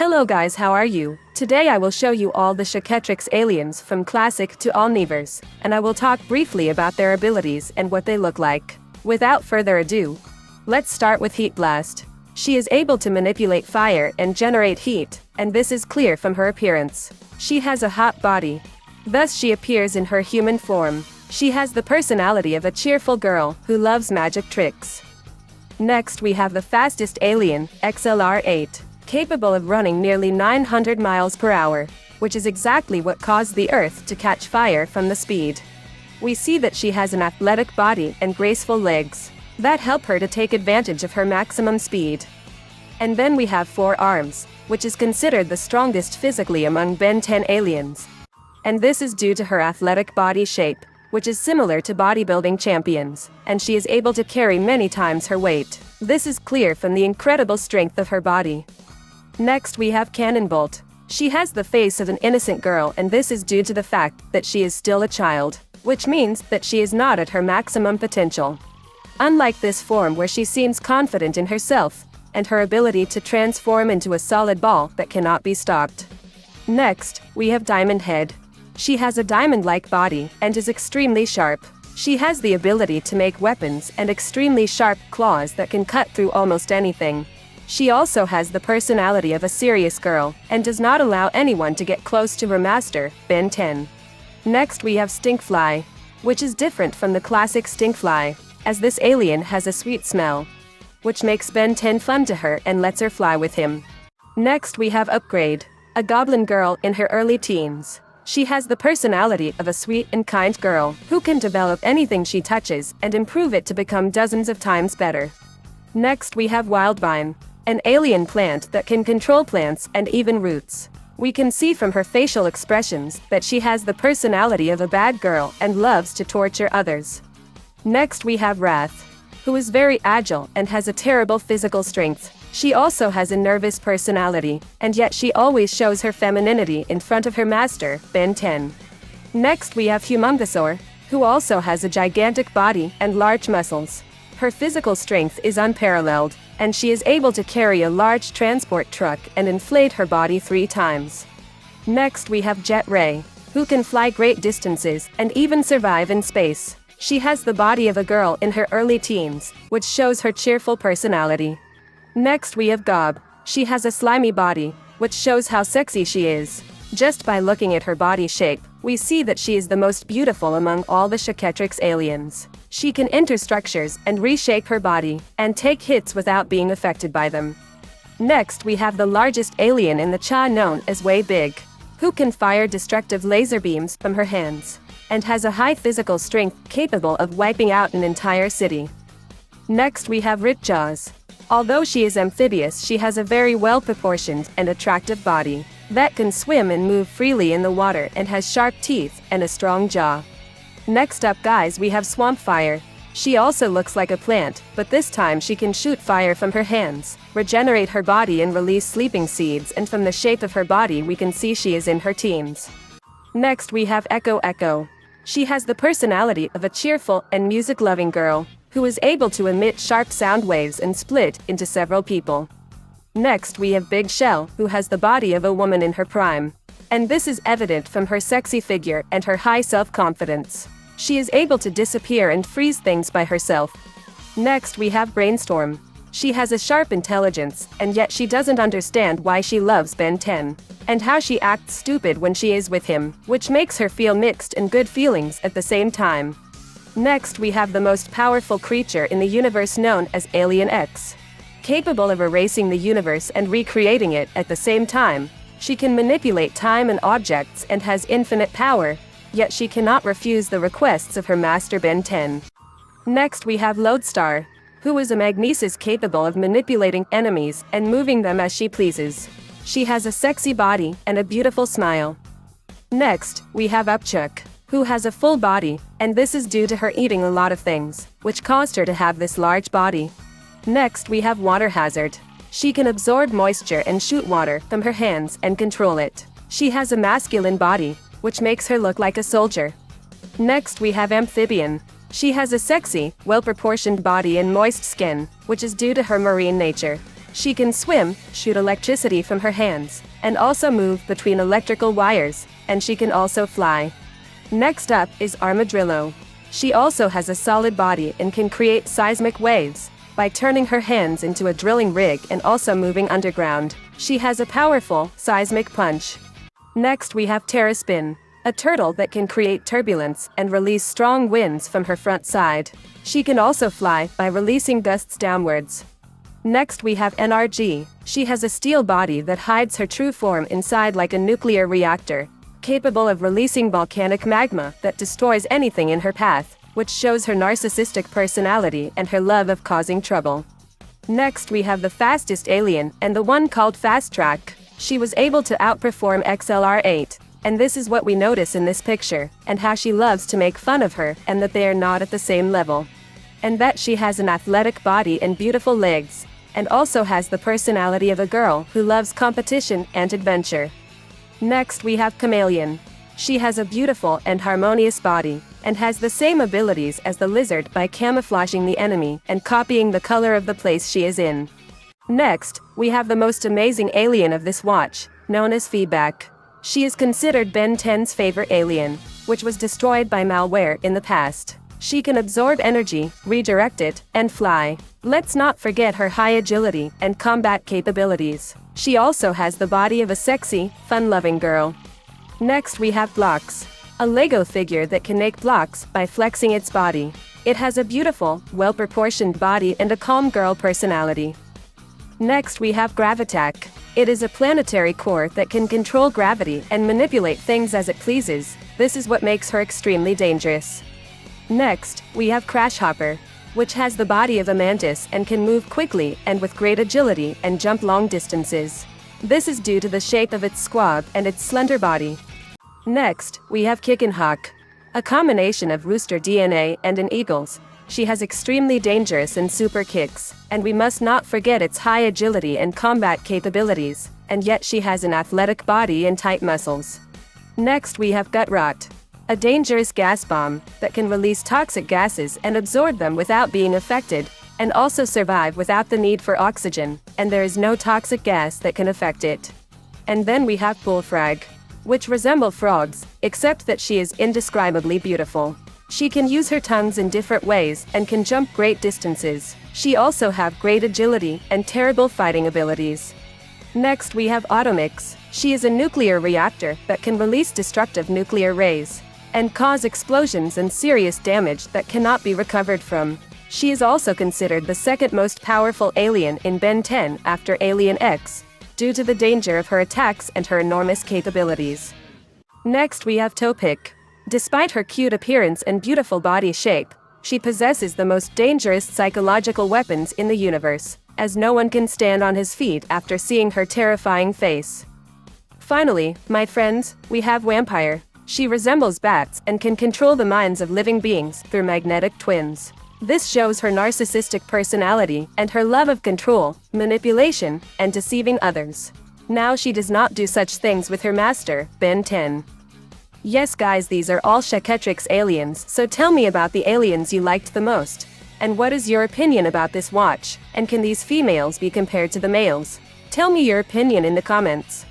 Hello guys, how are you? Today I will show you all the Chaquetrix aliens from classic to omniverse, and I will talk briefly about their abilities and what they look like. Without further ado, let's start with Heatblast. She is able to manipulate fire and generate heat, and this is clear from her appearance. She has a hot body. Thus she appears in her human form. She has the personality of a cheerful girl who loves magic tricks. Next we have the fastest alien, XLR-8. Capable of running nearly 900 miles per hour, which is exactly what caused the Earth to catch fire from the speed. We see that she has an athletic body and graceful legs that help her to take advantage of her maximum speed. And then we have 4 arms, which is considered the strongest physically among Ben 10 aliens. And this is due to her athletic body shape, which is similar to bodybuilding champions, and she is able to carry many times her weight. This is clear from the incredible strength of her body. Next we have Cannonbolt. She has the face of an innocent girl, and this is due to the fact that she is still a child, which means that she is not at her maximum potential. Unlike this form where she seems confident in herself, and her ability to transform into a solid ball that cannot be stopped. Next, we have Diamond Head. She has a diamond-like body, and is extremely sharp. She has the ability to make weapons and extremely sharp claws that can cut through almost anything. She also has the personality of a serious girl, and does not allow anyone to get close to her master, Ben 10. Next we have Stinkfly, which is different from the classic Stinkfly, as this alien has a sweet smell, which makes Ben 10 fun to her and lets her fly with him. Next we have Upgrade, a goblin girl in her early teens. She has the personality of a sweet and kind girl, who can develop anything she touches and improve it to become dozens of times better. Next we have Wildvine, an alien plant that can control plants and even roots. We can see from her facial expressions that she has the personality of a bad girl and loves to torture others. Next we have Wrath, who is very agile and has a terrible physical strength. She also has a nervous personality, and yet she always shows her femininity in front of her master, Ben 10. Next we have Humongousaur, who also has a gigantic body and large muscles. Her physical strength is unparalleled, and she is able to carry a large transport truck and inflate her body 3 times. Next we have Jet Ray, who can fly great distances and even survive in space. She has the body of a girl in her early teens, which shows her cheerful personality. Next we have Gob. She has a slimy body, which shows how sexy she is. Just by looking at her body shape, we see that she is the most beautiful among all the Chaquetrix aliens. She can enter structures and reshape her body, and take hits without being affected by them. Next we have the largest alien in the Cha, known as Way Big, who can fire destructive laser beams from her hands, and has a high physical strength capable of wiping out an entire city. Next we have Ripjaws. Although she is amphibious, she has a very well-proportioned and attractive body that can swim and move freely in the water, and has sharp teeth and a strong jaw. Next up guys, we have Swampfire. She also looks like a plant, but this time she can shoot fire from her hands, regenerate her body and release sleeping seeds, and from the shape of her body we can see she is in her teens. Next we have Echo. She has the personality of a cheerful and music-loving girl, who is able to emit sharp sound waves and split into several people. Next we have Big Shell, who has the body of a woman in her prime. And this is evident from her sexy figure and her high self-confidence. She is able to disappear and freeze things by herself. Next we have Brainstorm. She has a sharp intelligence, and yet she doesn't understand why she loves Ben 10, and how she acts stupid when she is with him, which makes her feel mixed and good feelings at the same time. Next we have the most powerful creature in the universe, known as Alien X. Capable of erasing the universe and recreating it at the same time, she can manipulate time and objects and has infinite power, yet she cannot refuse the requests of her master Ben 10. Next we have Lodestar, who is a magnesis capable of manipulating enemies and moving them as she pleases. She has a sexy body and a beautiful smile. Next, we have Upchuck, who has a full body, and this is due to her eating a lot of things, which caused her to have this large body. Next we have Water Hazard. She can absorb moisture and shoot water from her hands and control it. She has a masculine body, which makes her look like a soldier. Next we have Amphibian. She has a sexy, well-proportioned body and moist skin, which is due to her marine nature. She can swim, shoot electricity from her hands, and also move between electrical wires, and she can also fly. Next up is Armadillo. She also has a solid body and can create seismic waves by turning her hands into a drilling rig and also moving underground. She has a powerful seismic punch. Next we have Terraspin, a turtle that can create turbulence and release strong winds from her front side. She can also fly by releasing gusts downwards. Next we have NRG. She has a steel body that hides her true form inside like a nuclear reactor, capable of releasing volcanic magma that destroys anything in her path, which shows her narcissistic personality and her love of causing trouble. Next we have the fastest alien, and the one called Fast Track. She was able to outperform XLR8, and this is what we notice in this picture, and how she loves to make fun of her, and that they are not at the same level. And that she has an athletic body and beautiful legs, and also has the personality of a girl who loves competition and adventure. Next we have Chameleon. She has a beautiful and harmonious body, and has the same abilities as the lizard by camouflaging the enemy and copying the color of the place she is in. Next, we have the most amazing alien of this watch, known as Feedback. She is considered Ben 10's favorite alien, which was destroyed by malware in the past. She can absorb energy, redirect it, and fly. Let's not forget her high agility and combat capabilities. She also has the body of a sexy, fun-loving girl. Next we have Blocks, a Lego figure that can make blocks by flexing its body. It has a beautiful, well-proportioned body and a calm girl personality. Next we have Gravitac. It is a planetary core that can control gravity and manipulate things as it pleases. This is what makes her extremely dangerous. Next, we have Crashhopper, which has the body of a mantis and can move quickly and with great agility and jump long distances. This is due to the shape of its squab and its slender body. Next, we have Kickenhawk, a combination of rooster DNA and an eagle's. She has extremely dangerous and super kicks, and we must not forget its high agility and combat capabilities, and yet she has an athletic body and tight muscles. Next we have Gutrot, a dangerous gas bomb that can release toxic gases and absorb them without being affected, and also survive without the need for oxygen, and there is no toxic gas that can affect it. And then we have Bullfrog, which resemble frogs, except that she is indescribably beautiful. She can use her tongues in different ways and can jump great distances. She also have great agility and terrible fighting abilities. Next we have Automix. She is a nuclear reactor that can release destructive nuclear rays and cause explosions and serious damage that cannot be recovered from. She is also considered the second most powerful alien in Ben 10 after Alien X, due to the danger of her attacks and her enormous capabilities. Next we have Topic. Despite her cute appearance and beautiful body shape, she possesses the most dangerous psychological weapons in the universe, as no one can stand on his feet after seeing her terrifying face. Finally, my friends, we have Vampire. She resembles bats and can control the minds of living beings through magnetic twins. This shows her narcissistic personality and her love of control, manipulation, and deceiving others. Now she does not do such things with her master, Ben 10. Yes guys, these are all Chaquetrix aliens, so tell me about the aliens you liked the most. And what is your opinion about this watch? And can these females be compared to the males? Tell me your opinion in the comments.